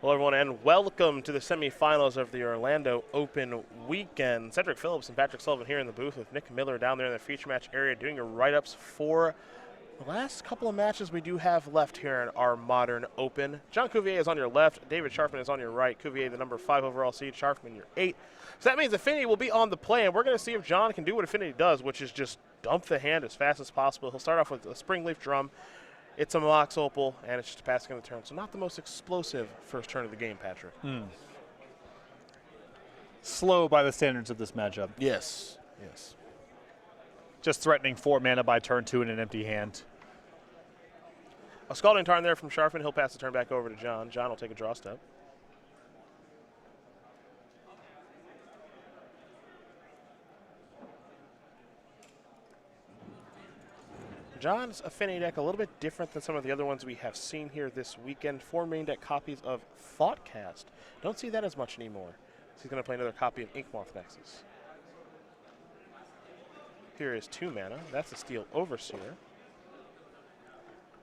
Hello, everyone, and welcome to the semifinals of the Orlando Open weekend. Cedric Phillips and Patrick Sullivan here in the booth with Nick Miller down there in the feature match area doing your write-ups for the last couple of matches we do have left here in our modern Open. John Cuvelier is on your left. David Sharfman is on your right. Cuvelier, the number 5 overall seed. Sharfman, your 8. So that means Affinity will be on the play, and we're going to see if John can do what Affinity does, which is just dump the hand as fast as possible. He'll start off with a Springleaf Drum. It's a Mox Opal, and it's just a passing of the turn. So not the most explosive first turn of the game, Patrick. Slow by the standards of this matchup. Yes, yes. Just threatening 4 mana by turn 2 in an empty hand. A Scalding Tarn there from Sharfman. He'll pass the turn back over to John. John will take a draw step. John's Affinity deck a little bit different than some of the other ones we have seen here this weekend. 4 main deck copies of Thoughtcast. Don't see that as much anymore. So he's going to play another copy of Inkmoth Nexus. Here is 2 mana. That's a Steel Overseer.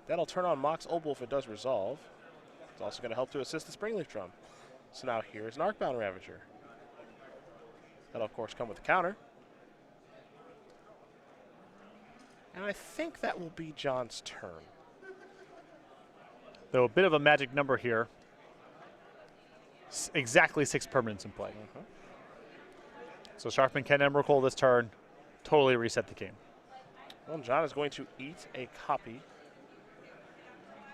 That'll turn on Mox Opal if it does resolve. It's also going to help to assist the Springleaf Drum. So now here's an Arcbound Ravager. That'll, of course, come with a counter. And I think that will be John's turn. Though a bit of a magic number here. Exactly 6 permanents in play. So Sharfman can Emrakul this turn, totally reset the game. Well, John is going to eat a copy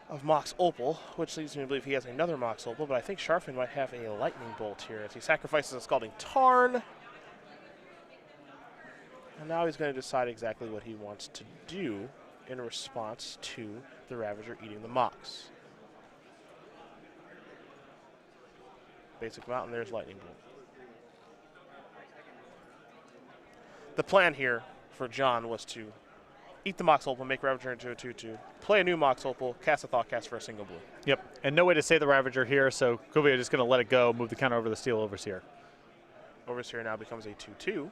of Mox Opal, which leads me to believe he has another Mox Opal, but I think Sharfman might have a Lightning Bolt here as he sacrifices a Scalding Tarn. And now he's going to decide exactly what he wants to do in response to the Ravager eating the Mox. Basic Mountain, there's Lightning Bolt. The plan here for John was to eat the Mox Opal, make Ravager into a 2/2, play a new Mox Opal, cast a Thoughtcast for a single blue. Yep, and no way to save the Ravager here, so Cuvelier just going to let it go, move the counter over the Steel Overseer. Overseer now becomes a 2/2.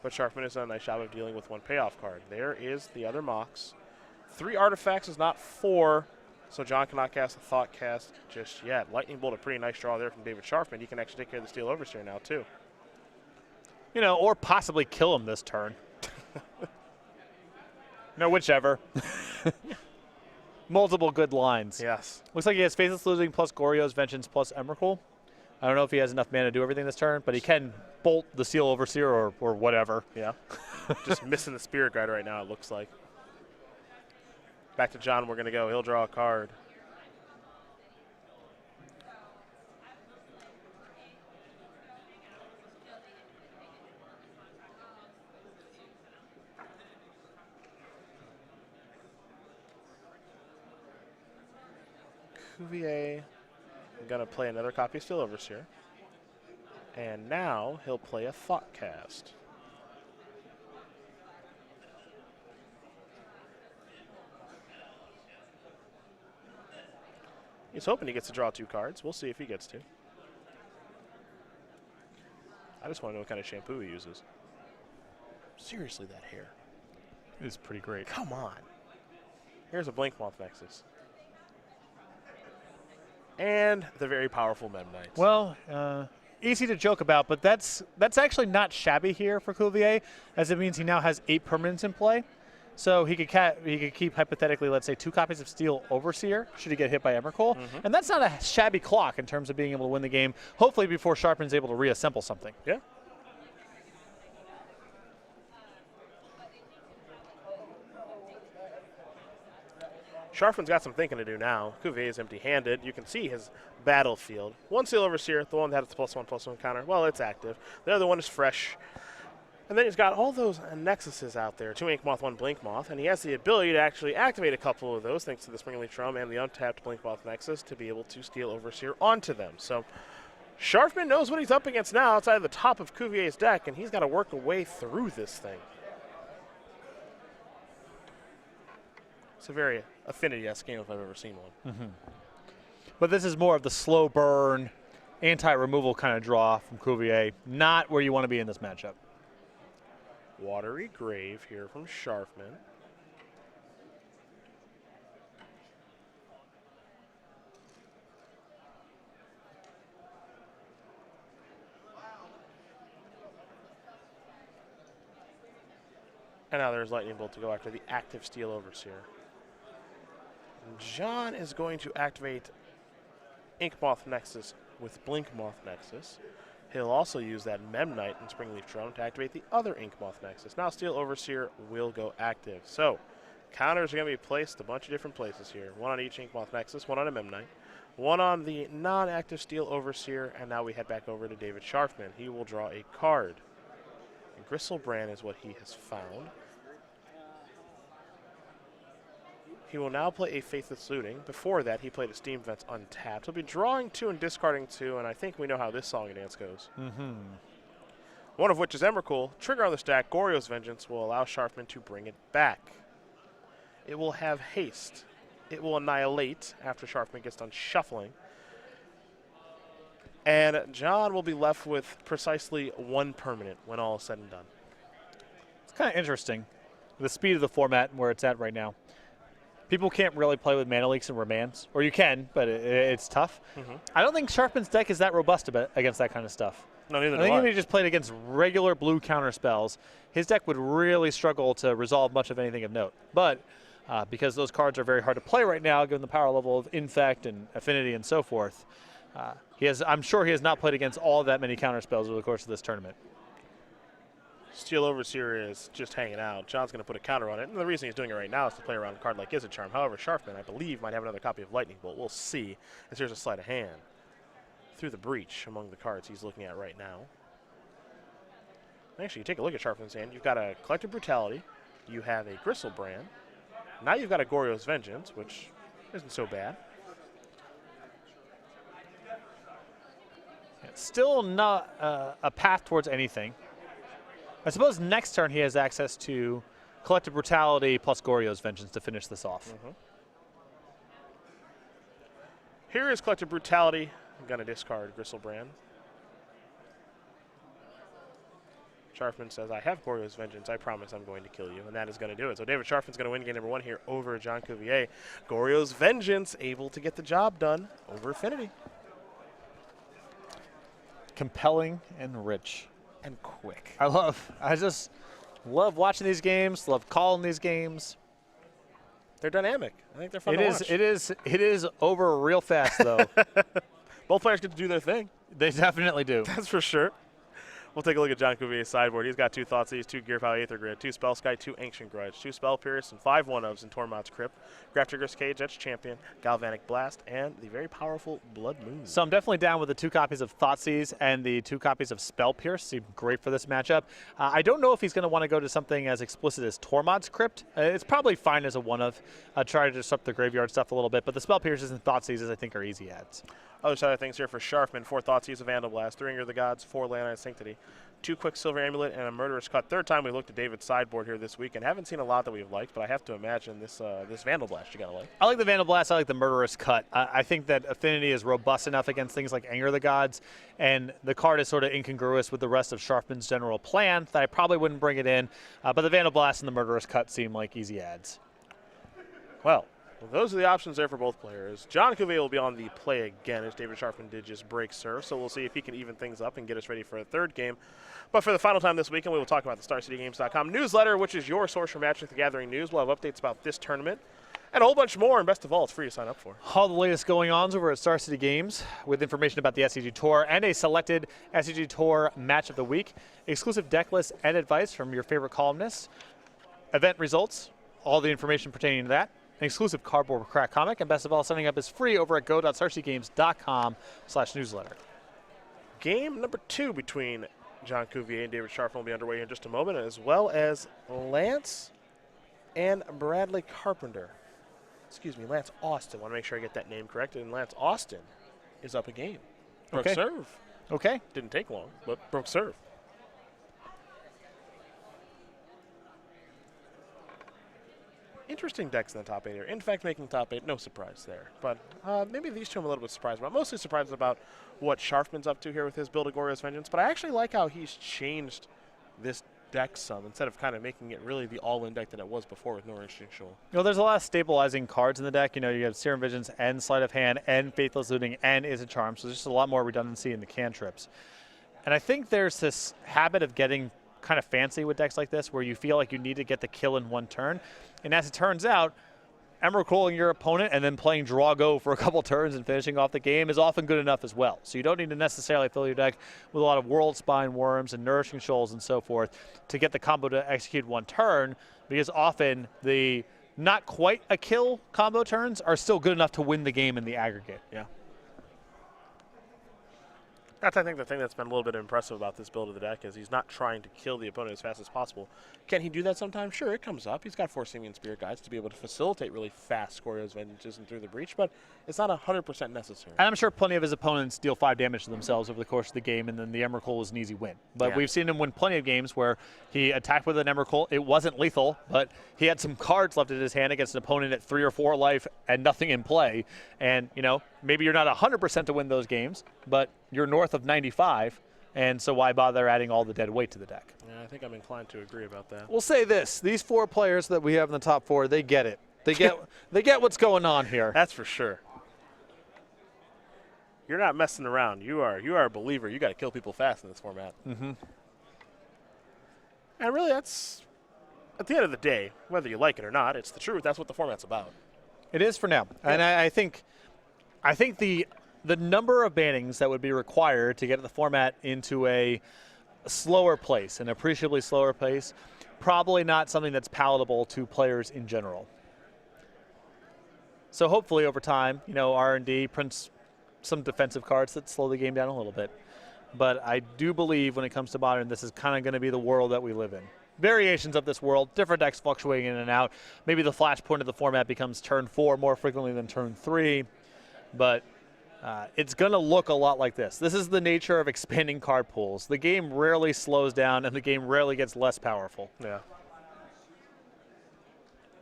But Sharfman has done a nice job of dealing with 1 payoff card. There is the other Mox. 3 artifacts is not 4, so John cannot cast a Thoughtcast just yet. Lightning Bolt, a pretty nice draw there from David Sharfman. He can actually take care of the Steel Overseer now, too. You know, or possibly kill him this turn. No, whichever. Multiple good lines. Yes. Looks like he has Faceless Losing plus Goryo's Vengeance plus Emrakul. I don't know if he has enough mana to do everything this turn, but he can bolt the Steel Overseer or whatever. Yeah. Just missing the Spirit Guide right now, it looks like. Back to John, we're going to go. He'll draw a card. Cuvelier going to play another copy of Steel Overseer. And now he'll play a Thoughtcast. He's hoping he gets to draw 2 cards. We'll see if he gets to. I just want to know what kind of shampoo he uses. Seriously, that hair. It is pretty great. Come on. Here's a Blinkmoth Nexus. And the very powerful Mem Knights. Well, easy to joke about, but that's actually not shabby here for Cuvelier, as it means he now has 8 permanents in play. So he could keep, hypothetically, let's say, 2 copies of Steel Overseer, should he get hit by Emrakul. And that's not a shabby clock in terms of being able to win the game, hopefully before Sharpman's able to reassemble something. Yeah. Sharfman's got some thinking to do now. Cuvelier is empty-handed. You can see his battlefield. 1 Steel Overseer, the one that has the +1/+1 counter. Well, it's active. The other one is fresh. And then he's got all those Nexuses out there. 2 Inkmoth, 1 Blinkmoth. And he has the ability to actually activate a couple of those, thanks to the Springleaf Drum and the untapped Blinkmoth Nexus, to be able to Steel Overseer onto them. So Sharfman knows what he's up against now outside of the top of Cuvelier's deck, and he's got to work a way through this thing. It's a very Affinity-esque game if I've ever seen one. But this is more of the slow burn, anti-removal kind of draw from Cuvelier, not where you want to be in this matchup. Watery Grave here from Sharfman. And now there's Lightning Bolt to go after the active Steel Overseer. John is going to activate Ink Moth Nexus with Blink Moth Nexus. He'll also use that Memnite and Springleaf Drone to activate the other Ink Moth Nexus. Now Steel Overseer will go active. So counters are going to be placed a bunch of different places here. One on each Ink Moth Nexus, one on a Memnite, one on the non-active Steel Overseer, and now we head back over to David Sharfman. He will draw a card. Gristlebrand is what he has found. He will now play a Faithless Looting. Before that, he played a Steam Vents untapped. He'll be drawing 2 and discarding 2, and I think we know how this song and dance goes. One of which is Emrakul. Trigger on the stack, Goryo's Vengeance will allow Sharfman to bring it back. It will have haste. It will annihilate after Sharfman gets done shuffling. And John will be left with precisely 1 permanent when all is said and done. It's kind of interesting, the speed of the format and where it's at right now. People can't really play with mana leaks and remands, or you can, but it's tough. I don't think Sharfman's deck is that robust against that kind of stuff. No, neither I think if he just played against regular blue counter spells, his deck would really struggle to resolve much of anything of note. But because those cards are very hard to play right now, given the power level of Infect and Affinity and so forth, I'm sure he has not played against all that many counter spells over the course of this tournament. Steel Overseer is just hanging out. John's going to put a counter on it, and the reason he's doing it right now is to play around a card like Izzet Charm. However, Sharfman, I believe, might have another copy of Lightning Bolt. We'll see, as here's a sleight of hand through the breach among the cards he's looking at right now. Actually, you take a look at Sharfman's hand. You've got a Collective Brutality. You have a Gristlebrand. Now you've got a Goryo's Vengeance, which isn't so bad. It's still not a path towards anything. I suppose next turn he has access to Collective Brutality plus Goryo's Vengeance to finish this off. Here is Collective Brutality. I'm going to discard Gristlebrand. Sharfman says, I have Goryo's Vengeance. I promise I'm going to kill you. And that is going to do it. So David Sharfman's going to win game number 1 here over John Cuvelier. Goryo's Vengeance able to get the job done over Affinity. Compelling and rich. And quick. I just love watching these games, love calling these games. They're dynamic. I think they're fun to watch. It is over real fast, though. Both players get to do their thing. They definitely do. That's for sure. We'll take a look at John Cuvier's sideboard. He's got 2 Thoughtseize, 2 Gear Valley Aether Grid, 2 Spellskite, 2 Ancient Grudge, 2 Spell Pierce, and 5 1-ofs in Tormod's Crypt, Grafdigger's Cage, Etch Champion, Galvanic Blast, and the very powerful Blood Moon. So I'm definitely down with the 2 copies of Thoughtseize and the 2 copies of Spell Pierce. Seem great for this matchup. I don't know if he's going to want to go to something as explicit as Tormod's Crypt. It's probably fine as a 1-of. Try to disrupt the graveyard stuff a little bit, but the Spell Pierces and Thoughtseizes I think are easy adds. Other side of things here for Sharfman, 4 Thoughtseize, a Vandal Blast, 3 Anger of the Gods, 4 Land Sanctity, 2 Quicksilver Amulet, and a Murderous Cut. Third time we looked at David's sideboard here this week, and haven't seen a lot that we've liked, but I have to imagine this this Vandal Blast you gotta like. I like the Vandal Blast. I like the Murderous Cut. I think that Affinity is robust enough against things like Anger of the Gods, and the card is sort of incongruous with the rest of Sharfman's general plan that I probably wouldn't bring it in, but the Vandal Blast and the Murderous Cut seem like easy adds. Well, those are the options there for both players. John Cuvelier will be on the play again, as David Sharfman did just break serve, so we'll see if he can even things up and get us ready for a third game. But for the final time this weekend, we will talk about the StarCityGames.com newsletter, which is your source for Magic the Gathering news. We'll have updates about this tournament and a whole bunch more, and best of all, it's free to sign up for. All the latest going on over at Star City Games with information about the SCG Tour and a selected SCG Tour match of the week, exclusive deck lists and advice from your favorite columnists, event results, all the information pertaining to that, an exclusive cardboard crack comic, and best of all, signing up is free over at go.starcitygames.com/newsletter. Game number 2 between John Cuvelier and David Sharfman will be underway in just a moment, as well as Lance and Bradley Carpenter. Excuse me, Lance Austin. I want to make sure I get that name corrected. And Lance Austin is up a game. Broke serve. Okay. Didn't take long, but broke serve. Interesting decks in the top 8 here. In fact, making top 8, no surprise there. But maybe these two I'm a little bit surprised about. Mostly surprised about what Sharfman's up to here with his build of Goryo's Vengeance. But I actually like how he's changed this deck some instead of kind of making it really the all-in deck that it was before with Norwich Shoal. You know, there's a lot of stabilizing cards in the deck. You know, you have Serum Visions and Sleight of Hand and Faithless Looting and Izzet Charm. So there's just a lot more redundancy in the cantrips. And I think there's this habit of getting kind of fancy with decks like this, where you feel like you need to get the kill in one turn. And as it turns out, Emrakul your opponent and then playing draw go for a couple turns and finishing off the game is often good enough as well. So you don't need to necessarily fill your deck with a lot of World Spine Worms and Nourishing Shoals and so forth to get the combo to execute one turn, because often the not quite a kill combo turns are still good enough to win the game in the aggregate. Yeah. That's, I think, the thing that's been a little bit impressive about this build of the deck is he's not trying to kill the opponent as fast as possible. Can he do that sometimes? Sure, it comes up. He's got 4 Simian Spirit Guides to be able to facilitate really fast score advantages and through the breach, but it's not 100% necessary. And I'm sure plenty of his opponents deal 5 damage to themselves over the course of the game, and then the Emrakul is an easy win. But we've seen him win plenty of games where he attacked with an Emrakul. It wasn't lethal, but he had some cards left in his hand against an opponent at 3 or 4 life and nothing in play. And, you know, maybe you're not 100% to win those games, but you're north of 95, and so why bother adding all the dead weight to the deck? Yeah, I think I'm inclined to agree about that. We'll say this: these 4 players that we have in the top 4, they get it. They get what's going on here. That's for sure. You're not messing around. You are a believer. You got to kill people fast in this format. Mm-hmm. And really, that's at the end of the day, whether you like it or not, it's the truth. That's what the format's about. It is for now, and I think the number of bannings that would be required to get the format into a slower place, an appreciably slower place, probably not something that's palatable to players in general. So hopefully over time, you know, R&D prints some defensive cards that slow the game down a little bit. But I do believe when it comes to Modern, this is kind of going to be the world that we live in. Variations of this world, different decks fluctuating in and out. Maybe the flashpoint of the format becomes turn 4 more frequently than turn 3, but it's going to look a lot like this. This is the nature of expanding card pools. The game rarely slows down, and the game rarely gets less powerful. Yeah.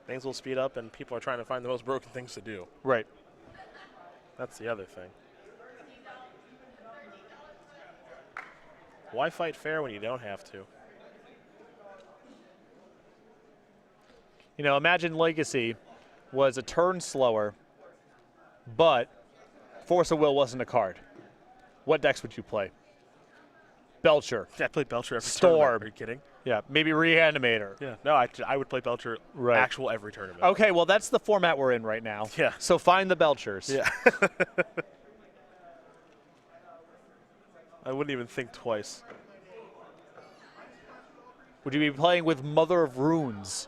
Things will speed up, and people are trying to find the most broken things to do. Right. That's the other thing. Why fight fair when you don't have to? You know, imagine Legacy was a turn slower, but Force of Will wasn't a card. What decks would you play? Belcher. Yeah, I played Belcher every Storm. tournament. Are you kidding? Yeah, maybe Reanimator. Yeah. No, I would play Belcher actual every tournament. Okay, well, that's the format we're in right now. Yeah. So find the Belchers. Yeah. I wouldn't even think twice. Would you be playing with Mother of Runes?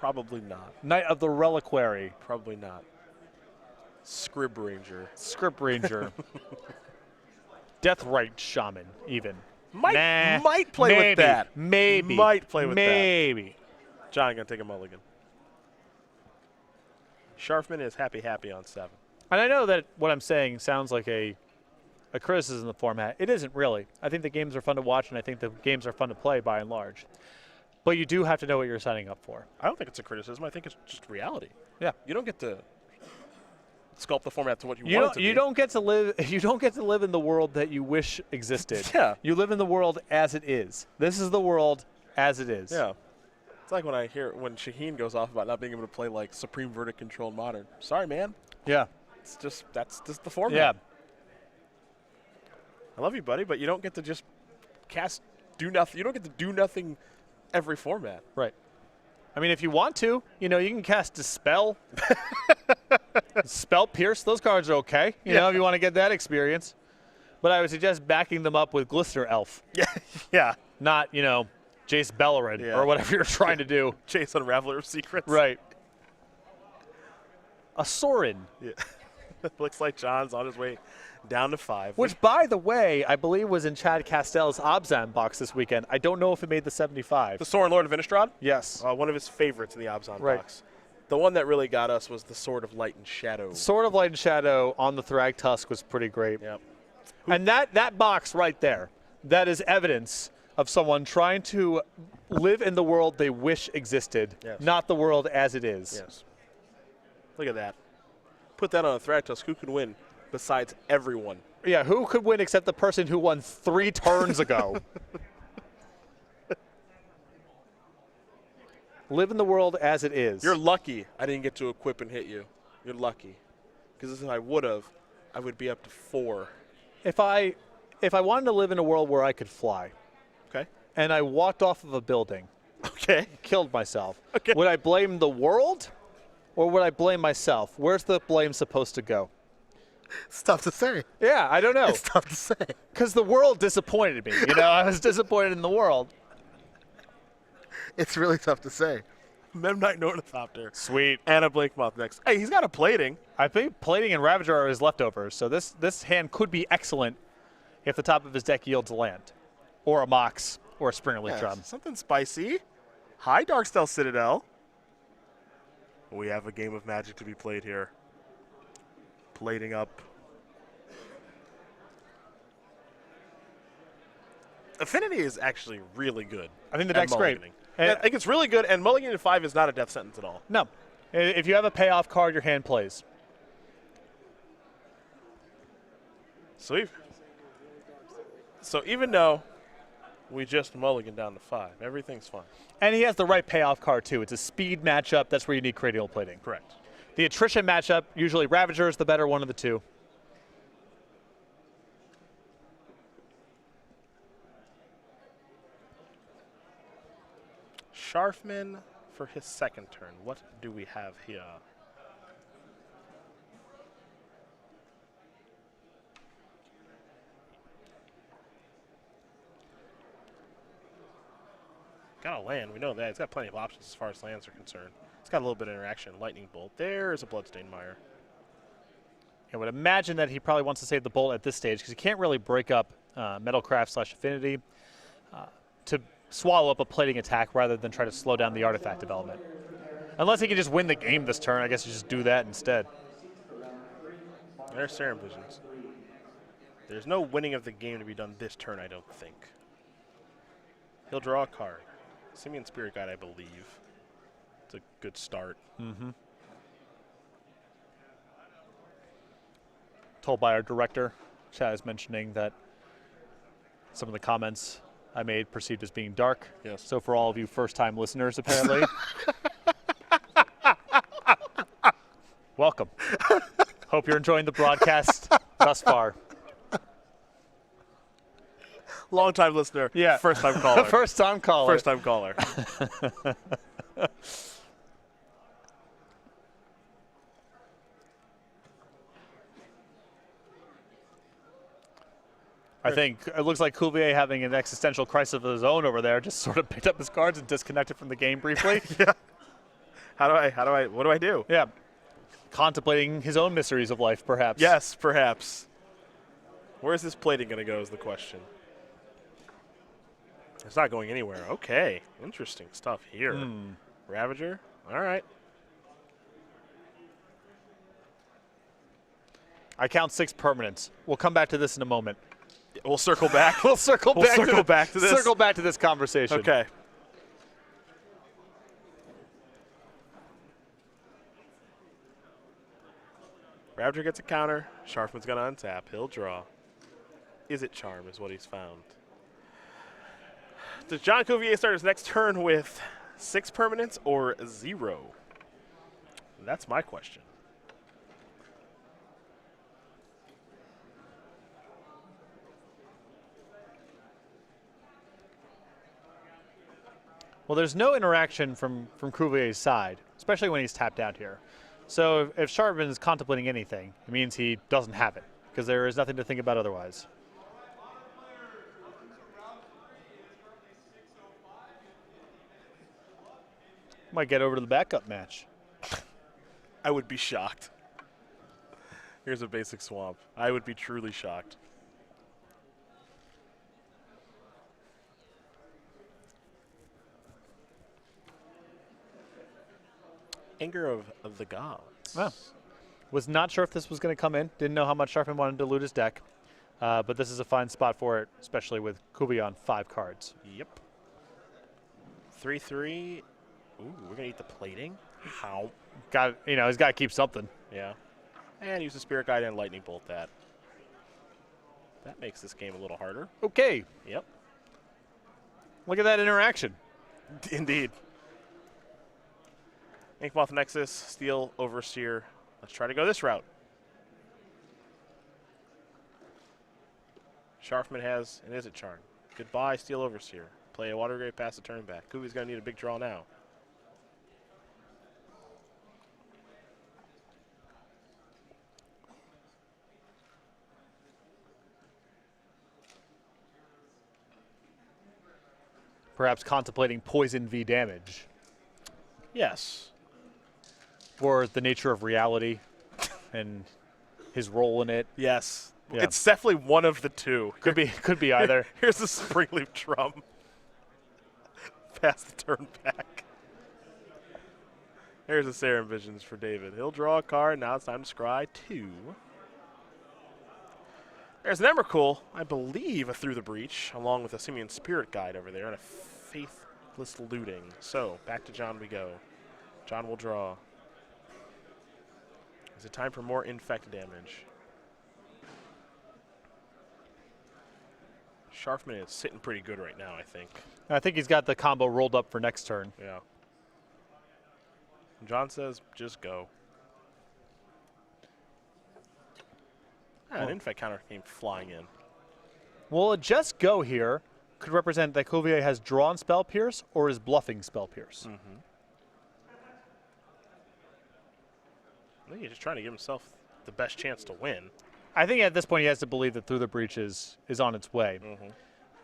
Probably not. Knight of the Reliquary? Probably not. Scrib Ranger. Script Ranger. Deathrite Shaman, even. Might play with that. Maybe. Might play with that. Maybe. John gonna take a mulligan. Sharfman is happy on 7. And I know that what I'm saying sounds like a criticism of the format. It isn't really. I think the games are fun to watch, and I think the games are fun to play by and large. But you do have to know what you're signing up for. I don't think it's a criticism. I think it's just reality. Yeah. You don't get to sculpt the format to what you want it to be. You don't get to live in the world that you wish existed. Yeah. You live in the world as it is. This is the world as it is. Yeah. It's like when Shaheen goes off about not being able to play like Supreme Verdict Control Modern. Sorry, man. Yeah. That's just the format. Yeah. I love you, buddy, but you don't get to just do nothing. You don't get to do nothing every format. Right. I mean, if you want to, you can cast Dispel. Spell Pierce, those cards are okay, you know, if you want to get that experience. But I would suggest backing them up with Glistener Elf. Yeah. Not, Jace Bellerin or whatever you're trying to do. Jace Unraveler of Secrets. Right. A Sorin. Yeah. Looks like John's on his way down to 5. Which, by the way, I believe was in Chad Castell's Obzan box this weekend. I don't know if it made the 75. The Sorin Lord of Innistrad? Yes. One of his favorites in the Obzan box. The one that really got us was the Sword of Light and Shadow. Sword of Light and Shadow on the Thrag Tusk was pretty great. Yep. And that box right there, that is evidence of someone trying to live in the world they wish existed, not the world as it is. Yes. Look at that. Put that on a Thrag Tusk. Who could win besides everyone? Yeah, who could win except the person who won 3 turns ago? Live in the world as it is. You're lucky I didn't get to equip and hit you. You're lucky. Because if I would have, I would be up to 4. If I wanted to live in a world where I could fly, okay, and I walked off of a building, Okay. killed myself, Okay. would I blame the world or would I blame myself? Where's the blame supposed to go? It's tough to say. Yeah, I don't know. It's tough to say. Because the world disappointed me. You know, I was disappointed in the world. It's really tough to say. Memnite Ornithopter. Sweet. And a Blinkmoth next. Hey, he's got a plating. I think Plating and Ravager are his leftovers, so this hand could be excellent if the top of his deck yields a land, or a Mox, or a Springerleaf Drum. Something spicy. Hi, Darkstell Citadel. We have a game of Magic to be played here. Plating up. Affinity is actually really good. I think the at deck's great. mulliganing. And- I think it's really good, and mulliganing to 5 is not a death sentence at all. No. If you have a payoff card, your hand plays. So even though we just mulligan down to 5, everything's fine. And he has the right payoff card, too. It's a speed matchup. That's where you need Cranial Plating. Correct. The attrition matchup, usually Ravager is the better one of the two. Sharfman for his second turn. What do we have here? Got a land. We know that. It's got plenty of options as far as lands are concerned. It's got a little bit of interaction. Lightning Bolt. There's a Bloodstained Mire. I would imagine that he probably wants to save the Bolt at this stage because he can't really break up Metalcraft/Affinity to swallow up a plating attack rather than try to slow down the artifact development. Unless he can just win the game this turn, I guess you just do that instead. There's Serum Visions. There's no winning of the game to be done this turn, I don't think. He'll draw a card. Simian Spirit Guide, I believe. It's a good start. Mm-hmm. Told by our director, Chad is mentioning that some of the comments I made perceived as being dark. Yes. So for all of you first-time listeners, apparently, welcome. Hope you're enjoying the broadcast thus far. Long-time listener. Yeah. First-time caller. First-time caller. First-time caller. I think it looks like Cuvelier having an existential crisis of his own over there. Just sort of picked up his cards and disconnected from the game briefly. Yeah. What do I do? Yeah. Contemplating his own miseries of life, perhaps. Yes, perhaps. Where's this plating going to go is the question. It's not going anywhere. Okay. Interesting stuff here. Ravager. All right. I count 6 permanents. We'll come back to this in a moment. We'll circle back. We'll circle back to this. Circle back to this conversation. Okay. Ravager gets a counter. Sharfman's going to untap. He'll draw. Is it Charm is what he's found. Does John Cuvelier start his next turn with 6 permanents or 0? That's my question. Well, there's no interaction from Cuvilier's side, especially when he's tapped out here. So if Sharfman is contemplating anything, it means he doesn't have it, because there is nothing to think about otherwise. Might get over to the backup match. I would be shocked. Here's a basic swamp. I would be truly shocked. Anger of the Gods. Wow. Was not sure if this was going to come in. Didn't know how much Sharfman wanted to loot his deck. But this is a fine spot for it, especially with Cuvelier on 5 cards. Yep. 3/3. Ooh, we're going to eat the plating? How? He's got to keep something. Yeah. And use the Spirit Guide and Lightning Bolt that. That makes this game a little harder. Okay. Yep. Look at that interaction. Indeed. Inkmoth Nexus, Steel Overseer. Let's try to go this route. Sharfman has an Is It Charm. Goodbye, Steel Overseer. Play a Water Grave, pass the turn back. Cuvier's going to need a big draw now. Perhaps contemplating poison v damage, Yes. or the nature of reality and his role in it. Yes. Yeah. It's definitely one of the two. Could be either. Here's the Springleaf Drum. Pass the turn back. Here's the Serum Visions for David. He'll draw a card. Now it's time to scry 2. There's an Emrakul, I believe, a Through the Breach, along with a Simian Spirit Guide over there, and a Faithless Looting. So, back to John we go. John will draw. Is it time for more infect damage? Sharfman is sitting pretty good right now, I think. I think he's got the combo rolled up for next turn. Yeah. John says, just go. An infect counter came flying in. Well, a just go here could represent that Cuvelier has drawn Spell Pierce or is bluffing Spell Pierce. I think he's just trying to give himself the best chance to win. I think at this point he has to believe that Through the Breach is on its way.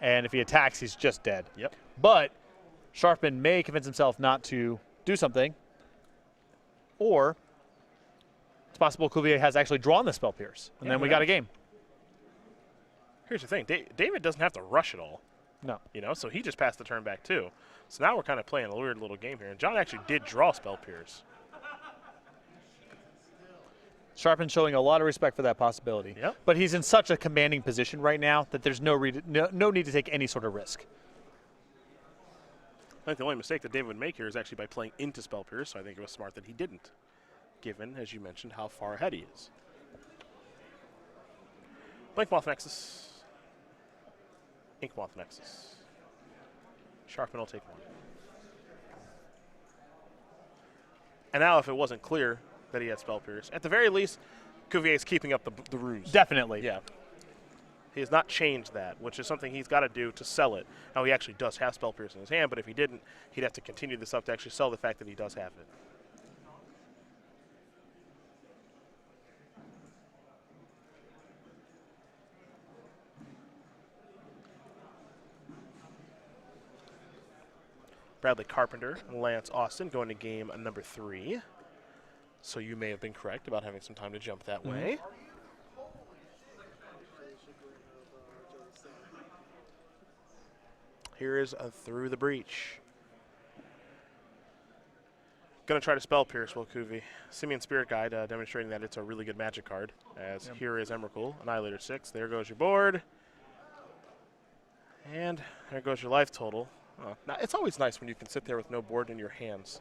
And if he attacks, he's just dead. Yep. But Sharfman may convince himself not to do something, or it's possible Cuvelier has actually drawn the Spell Pierce, and then we got a game. Here's the thing. David doesn't have to rush it all. No. You know, so he just passed the turn back too. So now we're kind of playing a weird little game here. And John actually did draw Spell Pierce. Sharpman showing a lot of respect for that possibility. Yep. But he's in such a commanding position right now that there's no need to take any sort of risk. I think the only mistake that David would make here is actually by playing into Spell Pierce, so I think it was smart that he didn't, given, as you mentioned, how far ahead he is. Blinkmoth Nexus. Inkmoth Nexus. Sharfman will take 1. And now if it wasn't clear that he had Spell Pierce, at the very least, Cuvier is keeping up the ruse. Definitely. Yeah. He has not changed that, which is something he's got to do to sell it. Now, he actually does have Spell Pierce in his hand, but if he didn't, he'd have to continue this up to actually sell the fact that he does have it. Bradley Carpenter and Lance Austin going to game number 3. So you may have been correct about having some time to jump that way. Here is a Through the Breach. Going to try to Spell Pierce, will Cuvey. Simian Spirit Guide demonstrating that it's a really good magic card. As here is Emrakul, Annihilator 6. There goes your board. And there goes your life total. Now, it's always nice when you can sit there with no board in your hands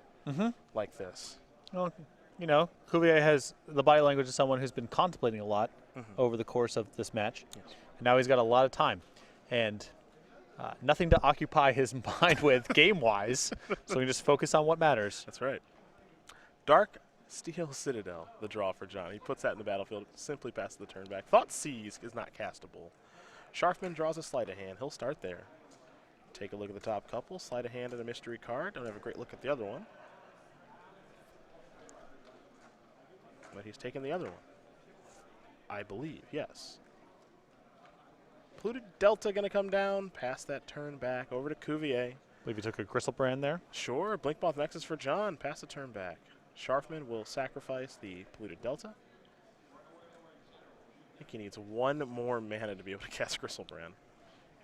like this. Well, you know, Cuvelier has the body language of someone who's been contemplating a lot over the course of this match. Yes. And now he's got a lot of time. And nothing to occupy his mind with game-wise, so he can just focus on what matters. That's right. Dark Steel Citadel, the draw for John. He puts that in the battlefield, simply passes the turn back. Thought Seize is not castable. Sharfman draws a Sleight of Hand. He'll start there. Take a look at the top couple. Sleight of Hand and a mystery card. Don't have a great look at the other one. But he's taking the other one. I believe, yes. Polluted Delta going to come down. Pass that turn back over to Cuvier. I believe he took a Gristlebrand there. Sure. Blinkmoth Nexus for John. Pass the turn back. Sharfman will sacrifice the Polluted Delta. I think he needs 1 more mana to be able to cast Gristlebrand.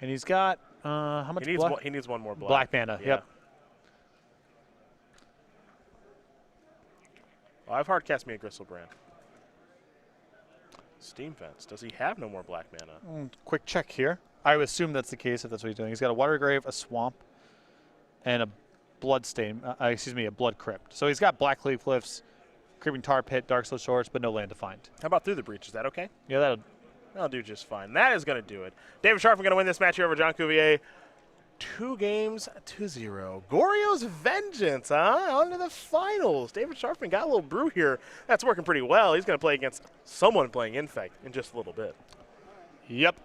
And he's got, how much black? He needs 1 more Black mana, yeah. yep. Well, I've hard cast me a Gristlebrand. Steam Fence. Does he have no more black mana? Quick check here. I would assume that's the case if that's what he's doing. He's got a Water Grave, a Swamp, and a Bloodstain, a Blood Crypt. So he's got Black Cleave Cliffs, Creeping Tar Pit, Dark Slow Shores, but no land defined. How about Through the Breach? Is that okay? Yeah, That'll do just fine. That is going to do it. David Sharfman going to win this match here over John Cuvier. 2-0. Goryo's Vengeance, on to the finals. David Sharfman got a little brew here. That's working pretty well. He's going to play against someone playing Infect in just a little bit. Yep.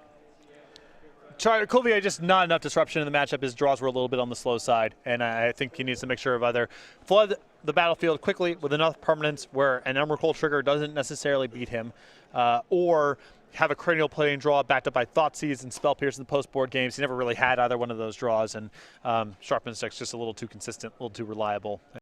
Cuvelier just not enough disruption in the matchup. His draws were a little bit on the slow side, and I think he needs to make sure of either flood the battlefield quickly with enough permanence where an Emerald Cold trigger doesn't necessarily beat him, or have a cranial plating draw backed up by Thoughtseize and Spell Pierce in the post-board games. He never really had either one of those draws, and Sharfman's deck's just a little too consistent, a little too reliable.